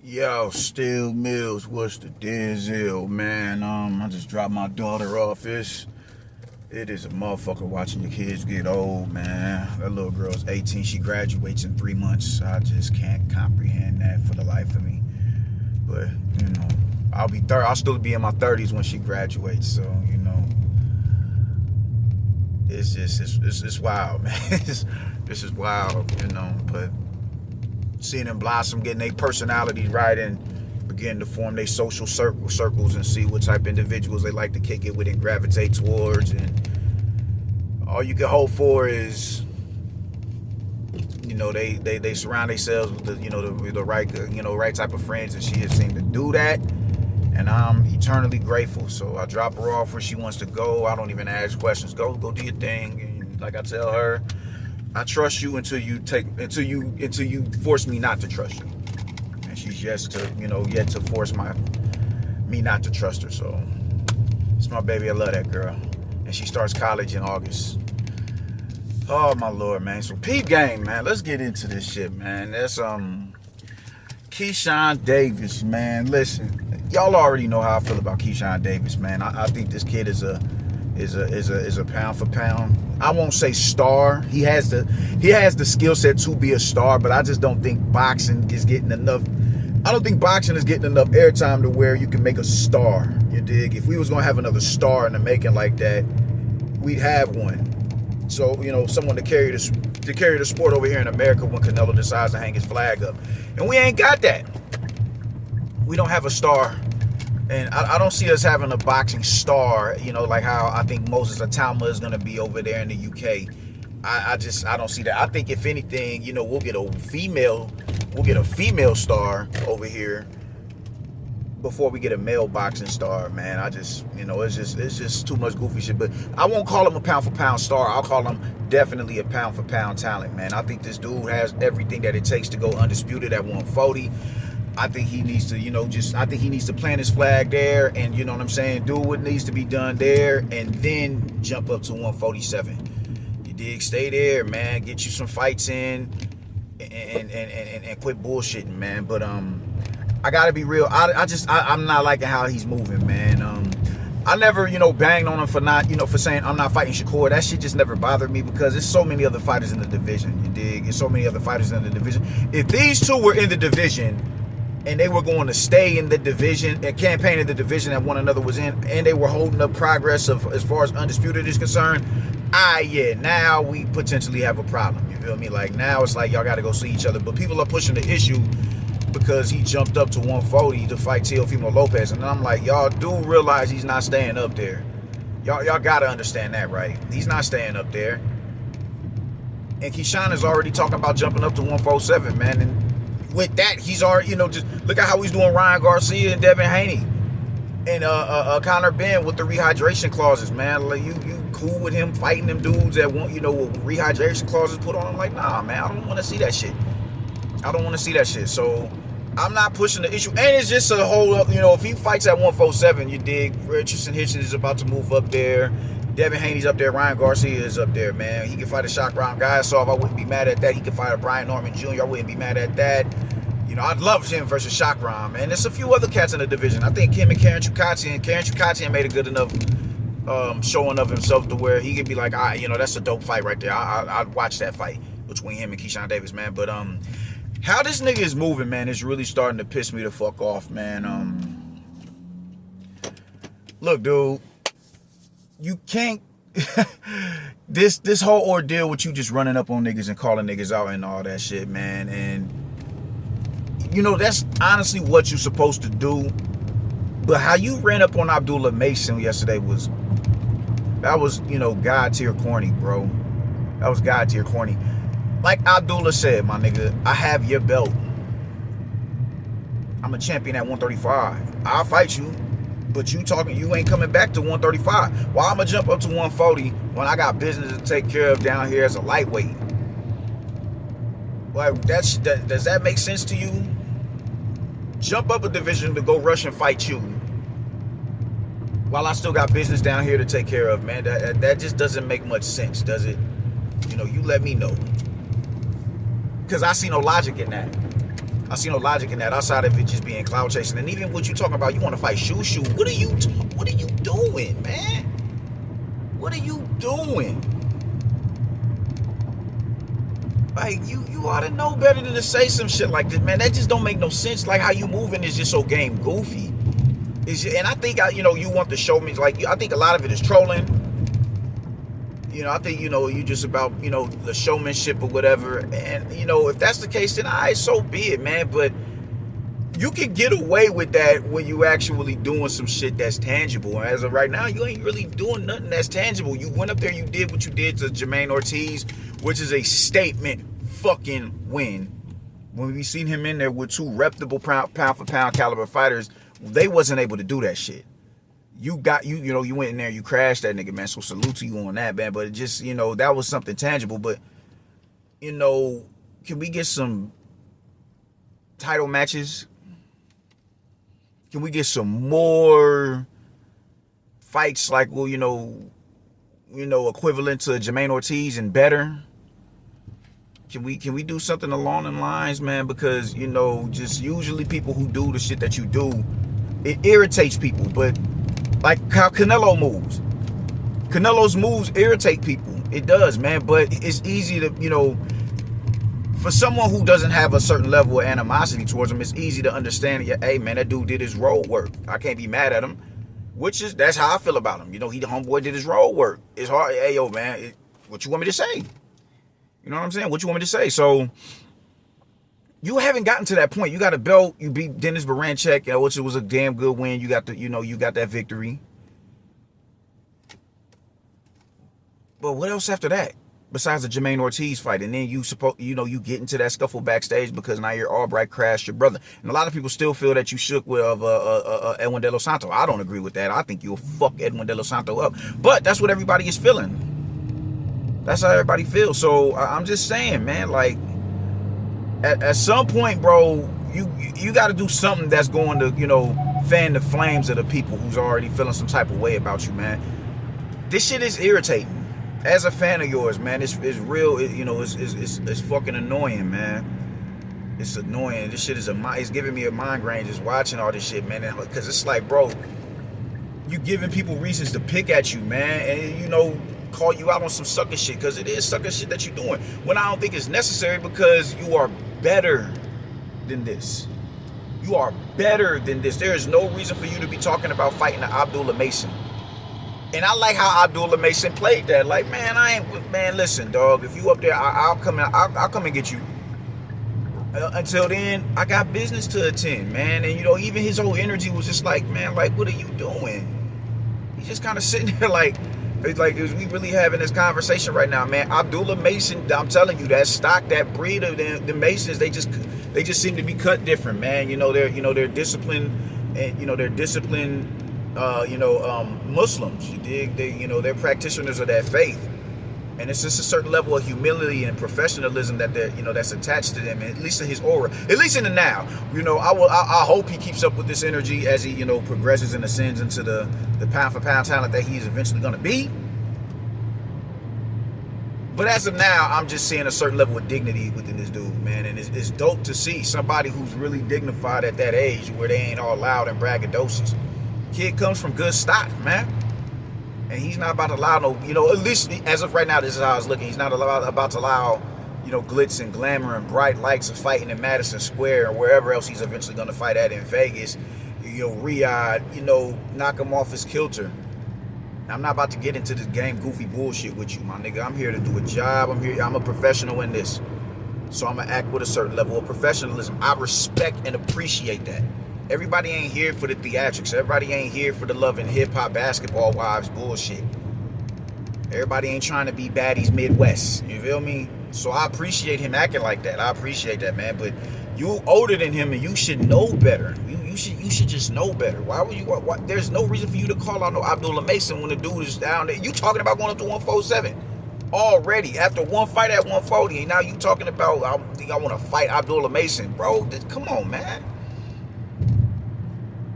Yo, Steel Mills, what's the Denzel, man? I just dropped my daughter off. It is a motherfucker watching your kids get old, man. That little girl's 18. She graduates in 3 months. I just can't comprehend that for the life of me. But, I'll still be in my 30s when she graduates. So, it's wild, man. This is wild, but seeing them blossom, getting their personalities right, and begin to form their social circles and see what type of individuals they like to kick it with and gravitate towards. And all you can hope for is, they surround themselves with the right type of friends, and she has seemed to do that. And I'm eternally grateful. So I drop her off where she wants to go. I don't even ask questions. Go do your thing. And like I tell her, I trust you until you force me not to trust you. And she's yet to force me not to trust her. So it's my baby. I love that girl. And she starts college in August. Oh my Lord, man. So peep game, man. Let's get into this shit, man. That's Keyshawn Davis, man. Listen, y'all already know how I feel about Keyshawn Davis, man. I think this kid is a pound for pound. I won't say star. He has the skill set to be a star, but I just don't think boxing is getting enough. I don't think boxing is getting enough airtime to where you can make a star. You dig? If we was gonna have another star in the making like that, we'd have one. So someone to carry the sport over here in America when Canelo decides to hang his flag up, and we ain't got that. We don't have a star. And I don't see us having a boxing star, like how I think Moses Atama is going to be over there in the UK. I don't see that. I think if anything, we'll get a female star over here before we get a male boxing star, man. It's just too much goofy shit. But I won't call him a pound for pound star. I'll call him definitely a pound for pound talent, man. I think this dude has everything that it takes to go undisputed at 140. I think he needs to plant his flag there and, you know what I'm saying, do what needs to be done there and then jump up to 147. You dig? Stay there, man. Get you some fights in and quit bullshitting, man. But I gotta be real. I'm not liking how he's moving, man. I never, banged on him for saying I'm not fighting Shakur. That shit just never bothered me because there's so many other fighters in the division. You dig? There's so many other fighters in the division. If these two were in the division and they were going to stay in the division and campaign in the division that one another was in, and they were holding up progress as far as undisputed is concerned, now we potentially have a problem. You feel me? Like now it's like y'all got to go see each other. But people are pushing the issue because he jumped up to 140 to fight Teofimo Lopez, and I'm like, y'all do realize he's not staying up there. Y'all got to understand that, right? He's not staying up there. And Keyshawn is already talking about jumping up to 147, man. And with that, he's already, just look at how he's doing Ryan Garcia and Devin Haney and Conor Ben with the rehydration clauses, man. Like you cool with him fighting them dudes that want, with rehydration clauses put on him? Like, nah, man, I don't want to see that shit. So I'm not pushing the issue. And it's just a whole up, if he fights at 147, you dig, Richardson Hitchens is about to move up there. Devin Haney's up there. Ryan Garcia is up there, man. He can fight a Shock Round Guyasov. I wouldn't be mad at that. He can fight a Brian Norman Jr. I wouldn't be mad at that. I'd love him versus Shock Round, man. There's a few other cats in the division. I think him and Karen Chukatsian made a good enough showing of himself to where he could be like, that's a dope fight right there. I'd watch that fight between him and Keyshawn Davis, man. But how this nigga is moving, man, is really starting to piss me the fuck off, man. Look, dude. You can't this whole ordeal with you just running up on niggas and calling niggas out and all that shit, man, and that's honestly what you're supposed to do. But how you ran up on Abdullah Mason yesterday was God tier corny, bro. That was God tier corny. Like Abdullah said, my nigga, I have your belt. I'm a champion at 135. I'll fight you. But you ain't coming back to 135. Well, I'm going to jump up to 140 when I got business to take care of down here as a lightweight. Like, does that make sense to you? Jump up a division to go rush and fight you while I still got business down here to take care of, man. That just doesn't make much sense, does it? You let me know. Because I see no logic in that. I see no logic in that outside of it just being cloud chasing. And even what you talking about, you want to fight Shoo. What are you doing, man? What are you doing? Like, you ought to know better than to say some shit like this, man. That just don't make no sense. Like, how you moving is just so game goofy. And I think, you want the showman. Like, I think a lot of it is trolling. I think, you just about, the showmanship or whatever. And, if that's the case, then so be it, man. But you can get away with that when you actually doing some shit that's tangible. And as of right now, you ain't really doing nothing that's tangible. You went up there, you did what you did to Jermaine Ortiz, which is a statement fucking win. When we seen him in there with two reputable pound for pound caliber fighters, they wasn't able to do that shit. You went in there, you crashed that nigga, man. So salute to you on that, man. But it just, that was something tangible. But, can we get some title matches? Can we get some more fights like, equivalent to Jermaine Ortiz and better? Can we do something along the lines, man? Because, just usually people who do the shit that you do, it irritates people. But like how Canelo moves. Canelo's moves irritate people. It does, man. But it's easy to, for someone who doesn't have a certain level of animosity towards him, it's easy to understand, hey, man, that dude did his road work. I can't be mad at him. That's how I feel about him. He the homeboy did his road work. It's hard. Hey, yo, man, what you want me to say? You know what I'm saying? What you want me to say? So you haven't gotten to that point. You got a belt. You beat Dennis Barancek, which was a damn good win. You got you got that victory. But what else after that? Besides the Jermaine Ortiz fight, and then you get into that scuffle backstage because Nair Albright crashed your brother, and a lot of people still feel that you shook with Edwin De Los Santos. I don't agree with that. I think you'll fuck Edwin De Los Santos up, but that's what everybody is feeling. That's how everybody feels. So I'm just saying, man, like at some point, bro, you got to do something that's going to fan the flames of the people who's already feeling some type of way about you, man. This shit is irritating. As a fan of yours, man, it's real. It's fucking annoying, man. It's annoying. This shit it's giving me a migraine just watching all this shit, man. Because it's like, bro, you giving people reasons to pick at you, man, and call you out on some sucker shit, because it is sucker shit that you're doing. When I don't think it's necessary, because you are better than this. You are better than this. There is no reason for you to be talking about fighting Abdullah Mason. And I like how Abdullah Mason played that. Like, man, listen, dog. If you up there, I'll come and get you. Until then, I got business to attend, man. And even his whole energy was just like, man, like, what are you doing? He's just kind of sitting there like, is we really having this conversation right now, man? Abdullah Mason, I'm telling you, that stock, that breed of the Masons, they just seem to be cut different, man. They're disciplined, and they're disciplined. Muslims, you dig? They're practitioners of that faith, and it's just a certain level of humility and professionalism that that's attached to them, at least in his aura, at least in the now. I hope he keeps up with this energy as he progresses and ascends into the pound for pound talent that he's eventually going to be. But as of now, I'm just seeing a certain level of dignity within this dude, man, and it's dope to see somebody who's really dignified at that age, where they ain't all loud and braggadocious. Kid comes from good stock, man, and he's not about to allow at least as of right now, this is how it's looking. He's not about to allow glitz and glamour and bright lights of fighting in Madison Square or wherever else he's eventually going to fight at in Vegas, Riyadh, knock him off his kilter. I'm not about to get into this game goofy bullshit with you, my nigga. I'm here to do a job. I'm a professional in this, so I'm gonna act with a certain level of professionalism. I respect and appreciate that. Everybody ain't here for the theatrics. Everybody ain't here for the love and hip-hop basketball wives bullshit. Everybody ain't trying to be baddies Midwest. You feel me? So I appreciate him acting like that. I appreciate that, man. But you older than him, and you should know better. You should just know better. Why would you? There's no reason for you to call out no Abdullah Mason when the dude is down there. You talking about going up to 147 already after one fight at 140, and now you talking about I want to fight Abdullah Mason, bro. Come on, man.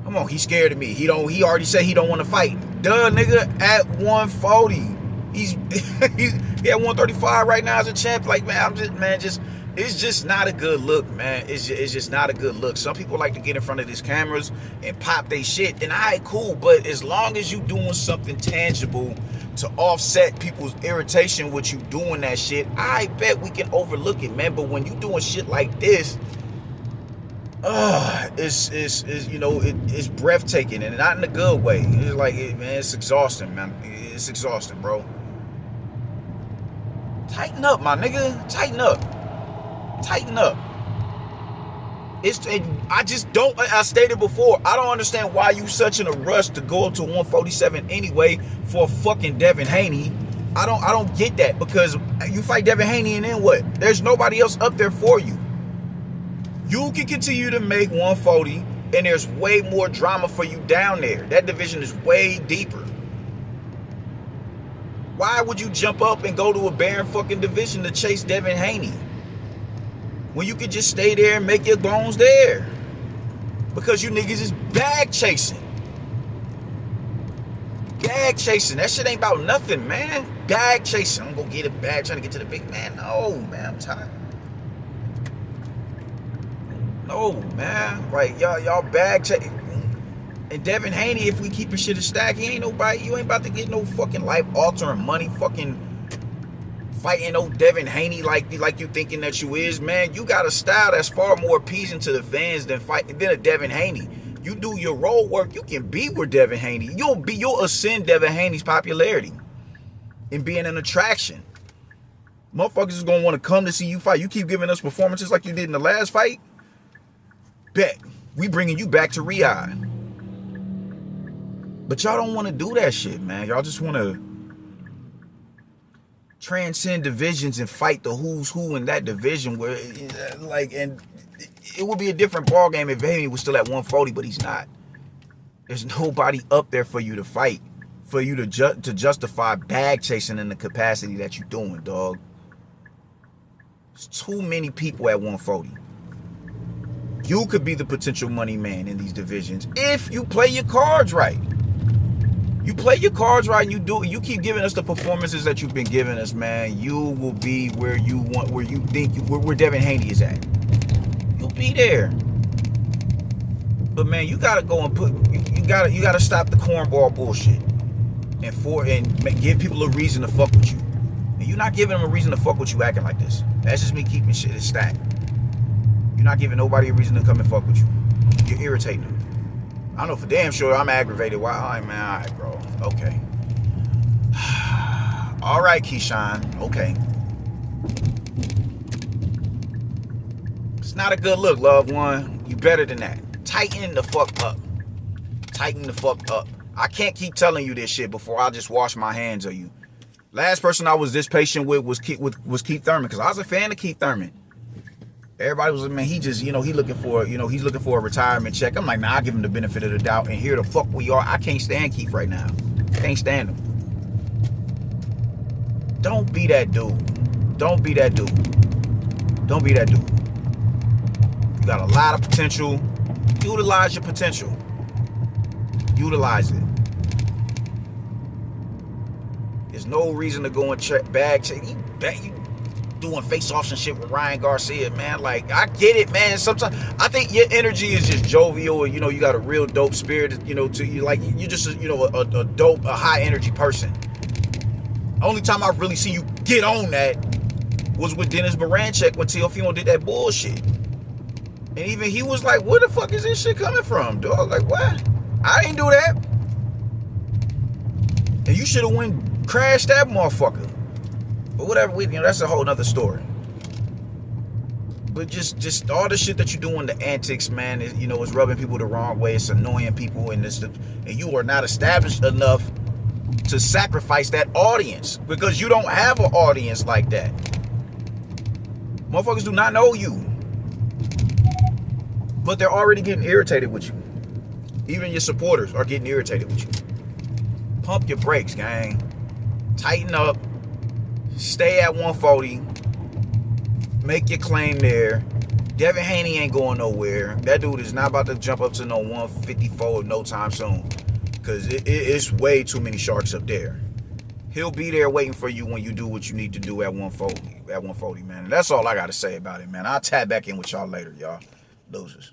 Come on, he's scared of me. He already said he don't want to fight. Duh, nigga, at 140. He's at 135 right now as a champ. Like, man, It's just not a good look, man. It's just not a good look. Some people like to get in front of these cameras and pop they shit. And alright, cool. But as long as you doing something tangible to offset people's irritation with you doing that shit, I bet we can overlook it, man. But when you doing shit like this, it's breathtaking, and not in a good way. It's like, man, it's exhausting, man. It's exhausting, bro. Tighten up, my nigga. Tighten up. Tighten up. I just don't. I stated before, I don't understand why you such in a rush to go up to 147 anyway for fucking Devin Haney. I don't get that, because you fight Devin Haney and then what? There's nobody else up there for you. You can continue to make 140, and there's way more drama for you down there. That division is way deeper. Why would you jump up and go to a barren fucking division to chase Devin Haney when you could just stay there and make your bones there? Because you niggas is bag chasing. Bag chasing. That shit ain't about nothing, man. Bag chasing. I'm gonna get a bag trying to get to the big man. No, man, I'm tired. No, man. Like, y'all bag chasing. And Devin Haney, if we keep his shit a stack, he ain't nobody. You ain't about to get no fucking life-altering money fucking fighting no Devin Haney like you thinking that you is, man. You got a style that's far more appeasing to the fans than a Devin Haney. You do your role work, you can be with Devin Haney. You'll ascend Devin Haney's popularity and being an attraction. Motherfuckers is gonna want to come to see you fight. You keep giving us performances like you did in the last fight, bet we bringing you back to Riyadh. But y'all don't want to do that shit, man. Y'all just want to transcend divisions and fight the who's who in that division, where, like, and it would be a different ball game if Haney was still at 140, but he's not. There's nobody up there for you to fight, for you to justify bag chasing in the capacity that you're doing, dog. There's too many people at 140. You could be the potential money man in these divisions if you play your cards right. You play your cards right, and you keep giving us the performances that you've been giving us, man. You will be where you want, where you think, where Devin Haney is at. You'll be there. But man, you gotta go and you gotta stop the cornball bullshit, and give people a reason to fuck with you. And you're not giving them a reason to fuck with you acting like this. That's just me keeping shit in stack. You're not giving nobody a reason to come and fuck with you. You're irritating them. I know for damn sure I'm aggravated. Why? All right, man. All right, bro. Okay. All right, Keyshawn. Okay. It's not a good look, loved one. You better than that. Tighten the fuck up. Tighten the fuck up. I can't keep telling you this shit before I just wash my hands of you. Last person I was this patient with was Keith Thurman, because I was a fan of Keith Thurman. Everybody was like, man, he just, he's looking for a retirement check. I'm like, nah, I'll give him the benefit of the doubt. And here the fuck we are. I can't stand Keith right now. Can't stand him. Don't be that dude. Don't be that dude. Don't be that dude. You got a lot of potential. Utilize your potential. Utilize it. There's no reason to go and bag check. You doing face-offs and shit with Ryan Garcia, man. Like, I get it, man. Sometimes I think your energy is just jovial, and you got a real dope spirit, to you. Like, you're just a dope, a high energy person. Only time I really see you get on that was with Dennis Baranchek when Teofimo did that bullshit. And even he was like, where the fuck is this shit coming from, dog? Like, what? I didn't do that. And you should have went crash that motherfucker. But whatever, that's a whole nother story. But just all the shit that you're doing, the antics, man, is rubbing people the wrong way. It's annoying people, and you are not established enough to sacrifice that audience, because you don't have an audience like that. Motherfuckers do not know you, but they're already getting irritated with you. Even your supporters are getting irritated with you. Pump your brakes, gang. Tighten up. Stay at 140. Make your claim there. Devin Haney ain't going nowhere. That dude is not about to jump up to no 154 no time soon, because it's way too many sharks up there. He'll be there waiting for you when you do what you need to do at 140. At 140, man. And that's all I got to say about it, man. I'll tap back in with y'all later, y'all. Losers.